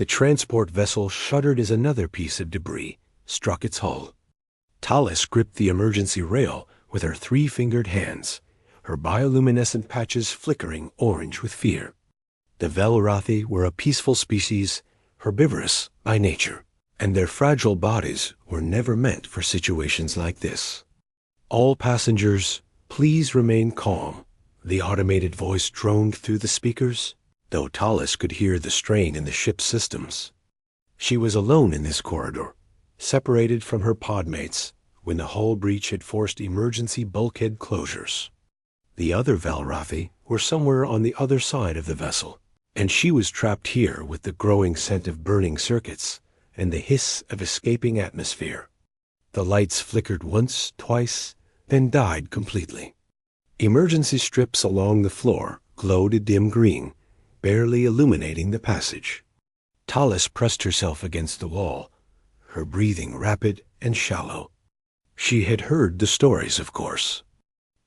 The transport vessel shuddered as another piece of debris struck its hull. Talis gripped the emergency rail with her three-fingered hands, her bioluminescent patches flickering orange with fear. The Velrathi were a peaceful species, herbivorous by nature, and their fragile bodies were never meant for situations like this. "All passengers, please remain calm," the automated voice droned through the speakers, though Talis could hear the strain in the ship's systems. She was alone in this corridor, separated from her podmates when the hull breach had forced emergency bulkhead closures. The other Velrathi were somewhere on the other side of the vessel, and she was trapped here with the growing scent of burning circuits and the hiss of escaping atmosphere. The lights flickered once, twice, then died completely. Emergency strips along the floor glowed a dim green, barely illuminating the passage. Talis pressed herself against the wall, her breathing rapid and shallow. She had heard the stories, of course.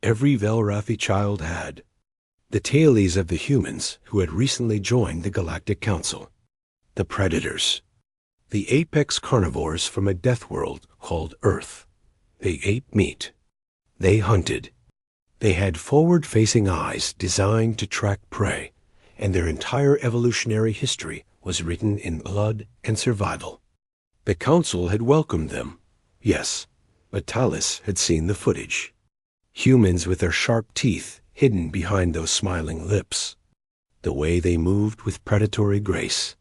Every Velrathi child had. The tales of the humans who had recently joined the Galactic Council. The Predators. The apex carnivores from a death world called Earth. They ate meat. They hunted. They had forward-facing eyes designed to track prey, and their entire evolutionary history was written in blood and survival. The Council had welcomed them, yes, but Talis had seen the footage. Humans with their sharp teeth hidden behind those smiling lips. The way they moved with predatory grace.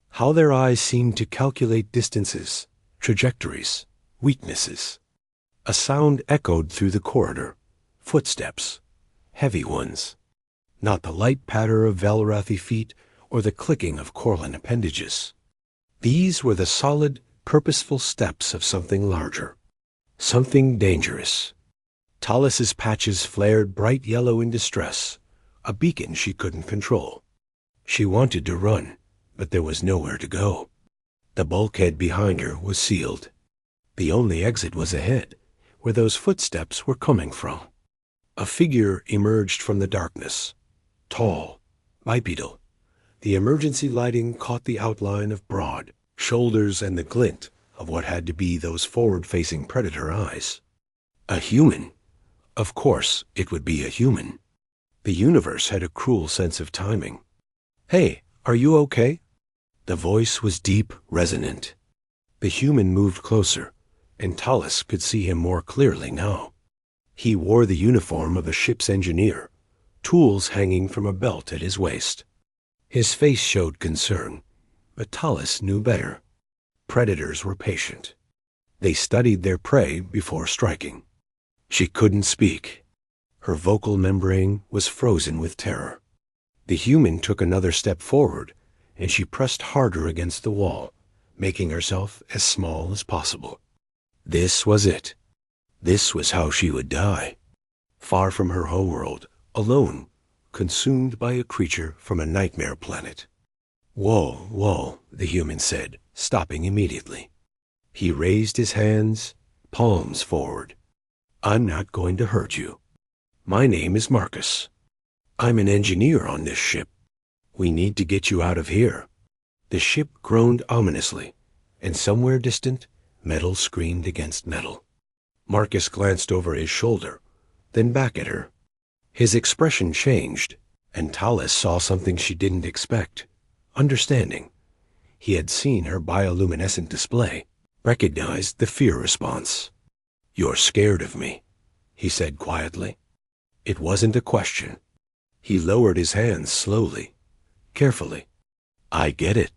How their eyes seemed to calculate distances, trajectories, weaknesses. A sound echoed through the corridor. Footsteps. Heavy ones. Not the light patter of Velrathi feet or the clicking of Corlin appendages. These were the solid, purposeful steps of something larger. Something dangerous. Talis's patches flared bright yellow in distress, a beacon she couldn't control. She wanted to run, but there was nowhere to go. The bulkhead behind her was sealed. The only exit was ahead, where those footsteps were coming from. A figure emerged from the darkness. Tall, bipedal. The emergency lighting caught the outline of broad shoulders and the glint of what had to be those forward-facing predator eyes. A human. Of course, it would be a human. The universe had a cruel sense of timing. "Hey, are you okay?" The voice was deep, resonant. The human moved closer, and Talis could see him more clearly now. He wore the uniform of a ship's engineer, tools hanging from a belt at his waist. His face showed concern, but Talis knew better. Predators were patient. They studied their prey before striking. She couldn't speak. Her vocal membrane was frozen with terror. The human took another step forward, and she pressed harder against the wall, making herself as small as possible. This was it. This was how she would die. Far from her homeworld, alone, consumed by a creature from a nightmare planet. Whoa, the human said, stopping immediately. He raised his hands, palms forward. "I'm not going to hurt you. My name is Marcus. I'm an engineer on this ship. We need to get you out of here." The ship groaned ominously, and somewhere distant, metal screamed against metal. Marcus glanced over his shoulder, then back at her. His expression changed, and Talis saw something she didn't expect. Understanding. He had seen her bioluminescent display, recognized the fear response. "You're scared of me," he said quietly. It wasn't a question. He lowered his hands slowly, carefully. "I get it.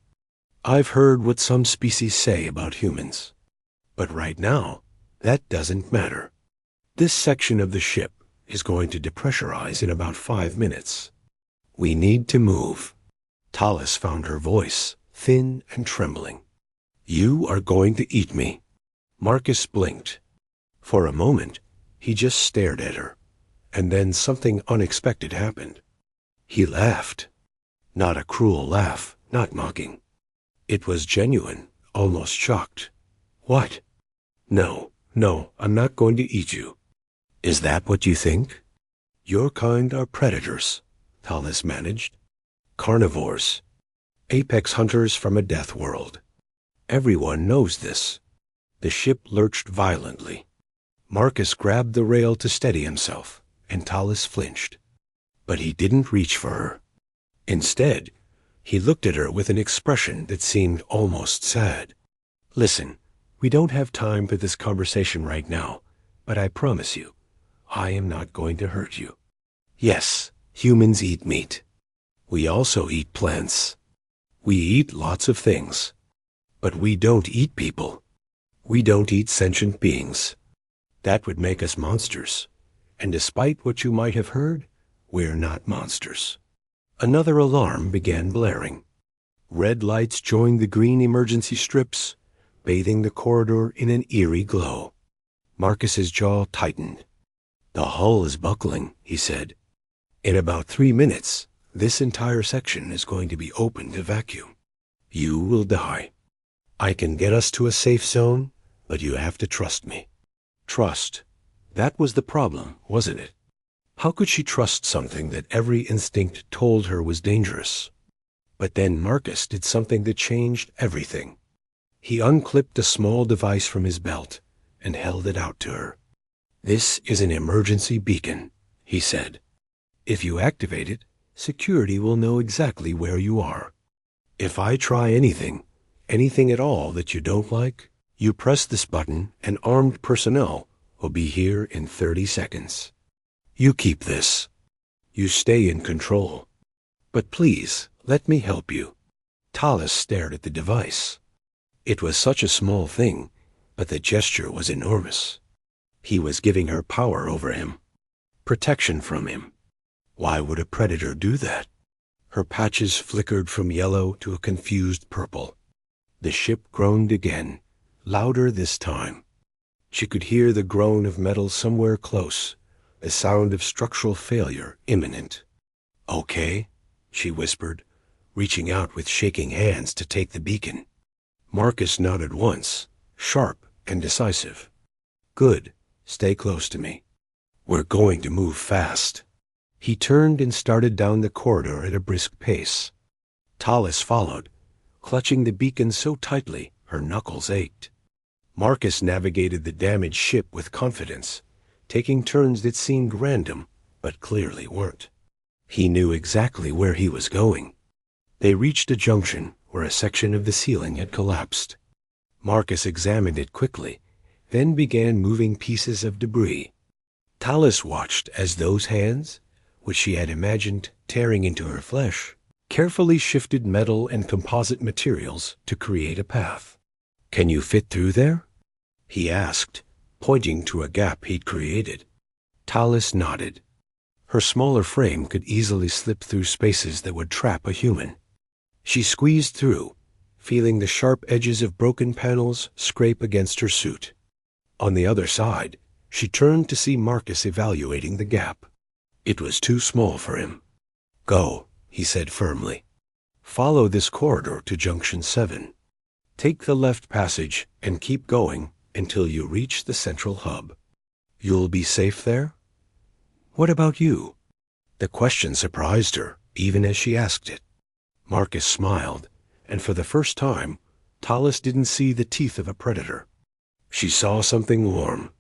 I've heard what some species say about humans. But right now, that doesn't matter. This section of the ship is going to depressurize in about 5 minutes. We need to move." Talis found her voice, thin and trembling. "You are going to eat me." Marcus blinked. For a moment, he just stared at her, and then something unexpected happened. He laughed. Not a cruel laugh, not mocking. It was genuine, almost shocked. "What?" No, I'm not going to eat you." "Is that what you think?" "Your kind are predators," Talis managed. "Carnivores. apex hunters from a death world. Everyone knows this. The ship lurched violently. Marcus grabbed the rail to steady himself, and Tallis flinched. But he didn't reach for her. Instead, he looked at her with an expression that seemed almost sad. Listen, we don't have time for this conversation right now, but I promise you, I am not going to hurt you. Yes, humans eat meat. We also eat plants. We eat lots of things. But we don't eat people. We don't eat sentient beings. That would make us monsters. And despite what you might have heard, we're not monsters. Another alarm began blaring. Red lights joined the green emergency strips, bathing the corridor in an eerie glow. Marcus's jaw tightened. The hull is buckling, he said. In about 3 minutes, this entire section is going to be open to vacuum. You will die. I can get us to a safe zone, but you have to trust me. Trust. That was the problem, wasn't it? How could she trust something that every instinct told her was dangerous? But then Marcus did something that changed everything. He unclipped a small device from his belt and held it out to her. This is an emergency beacon, he said. If you activate it, security will know exactly where you are. If I try anything at all that you don't like, you press this button and armed personnel will be here in 30 seconds. You keep this. You stay in control. But please, let me help you. Tallis stared at the device. It was such a small thing, but the gesture was enormous. He was giving her power over him, protection from him. Why would a predator do that? Her patches flickered from yellow to a confused purple. The ship groaned again, louder this time. She could hear the groan of metal somewhere close, a sound of structural failure imminent. Okay, she whispered, reaching out with shaking hands to take the beacon. Marcus nodded once, sharp and decisive. Good, stay close to me. We're going to move fast. He turned and started down the corridor at a brisk pace. Tallis followed, clutching the beacon so tightly her knuckles ached. Marcus navigated the damaged ship with confidence, taking turns that seemed random, but clearly weren't. He knew exactly where he was going. They reached a junction where a section of the ceiling had collapsed. Marcus examined it quickly, then began moving pieces of debris. Tallis watched as those hands, which she had imagined tearing into her flesh, carefully shifted metal and composite materials to create a path. Can you fit through there? He asked, pointing to a gap he'd created. Tallis nodded. Her smaller frame could easily slip through spaces that would trap a human. She squeezed through, feeling the sharp edges of broken panels scrape against her suit. On the other side, she turned to see Marcus evaluating the gap. It was too small for him. Go, he said firmly. Follow this corridor to Junction 7. Take the left passage and keep going until you reach the central hub. You'll be safe there? What about you? The question surprised her, even as she asked it. Marcus smiled, and for the first time, Tallis didn't see the teeth of a predator. She saw something warm.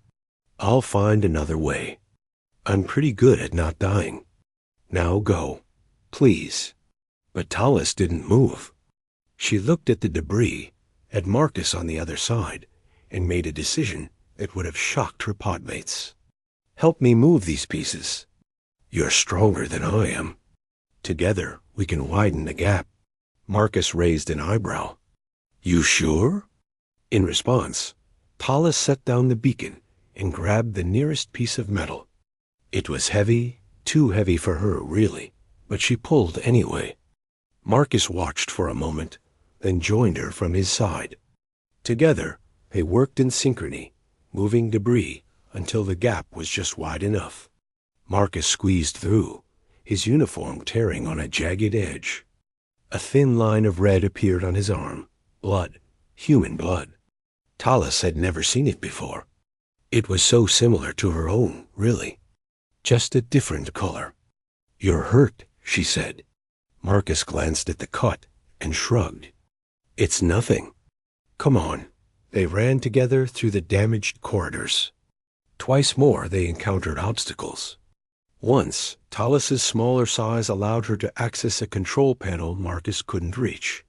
I'll find another way. I'm pretty good at not dying. Now go, please. But Tallis didn't move. She looked at the debris, at Marcus on the other side, and made a decision that would have shocked her podmates. Help me move these pieces. You're stronger than I am. Together, we can widen the gap. Marcus raised an eyebrow. You sure? In response, Tallis set down the beacon and grabbed the nearest piece of metal. It was heavy, too heavy for her, really, but she pulled anyway. Marcus watched for a moment, then joined her from his side. Together, they worked in synchrony, moving debris until the gap was just wide enough. Marcus squeezed through, his uniform tearing on a jagged edge. A thin line of red appeared on his arm. Blood. Human blood. Tallis had never seen it before. It was so similar to her own, really. Just a different color. You're hurt, she said. Marcus glanced at the cut and shrugged. It's nothing. Come on. They ran together through the damaged corridors. Twice more they encountered obstacles. Once, Talas's smaller size allowed her to access a control panel Marcus couldn't reach.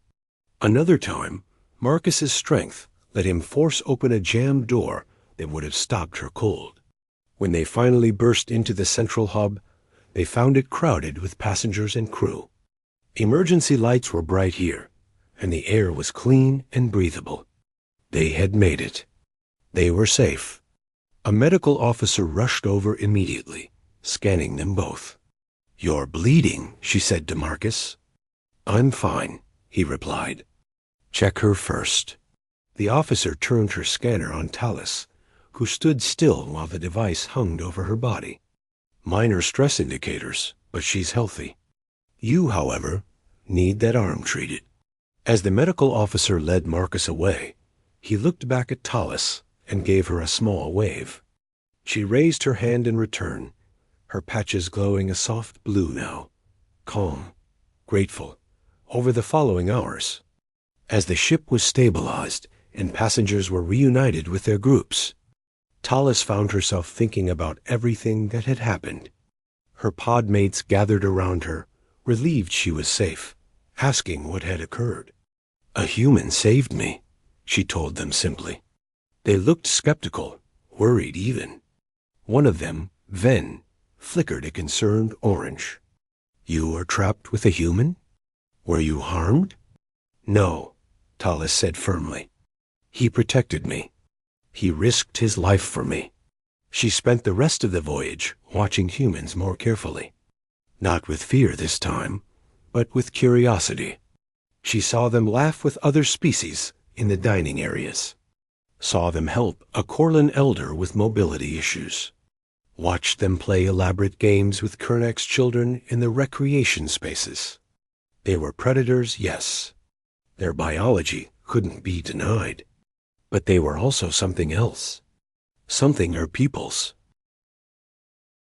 Another time, Marcus's strength let him force open a jammed door that would have stopped her cold. When they finally burst into the central hub, they found it crowded with passengers and crew. Emergency lights were bright here, and the air was clean and breathable. They had made it. They were safe. A medical officer rushed over immediately, scanning them both. "You're bleeding," she said to Marcus. "I'm fine," he replied. "Check her first." The officer turned her scanner on Talas, who stood still while the device hung over her body. "Minor stress indicators, but she's healthy. You, however, need that arm treated." As the medical officer led Marcus away, he looked back at Talas and gave her a small wave. She raised her hand in return, her patches glowing a soft blue now, calm, grateful, over the following hours. As the ship was stabilized and passengers were reunited with their groups, Talas found herself thinking about everything that had happened. Her pod mates gathered around her, relieved she was safe, asking what had occurred. "A human saved me," she told them simply. They looked skeptical, worried even. One of them, Ven, flickered a concerned orange. "You were trapped with a human? Were you harmed?" "No," Talas said firmly. "He protected me. He risked his life for me." She spent the rest of the voyage watching humans more carefully. Not with fear this time, but with curiosity. She saw them laugh with other species in the dining areas. Saw them help a Corlin elder with mobility issues. Watched them play elaborate games with Kernak's children in the recreation spaces. They were predators, yes. Their biology couldn't be denied. But they were also something else. Something her peoples,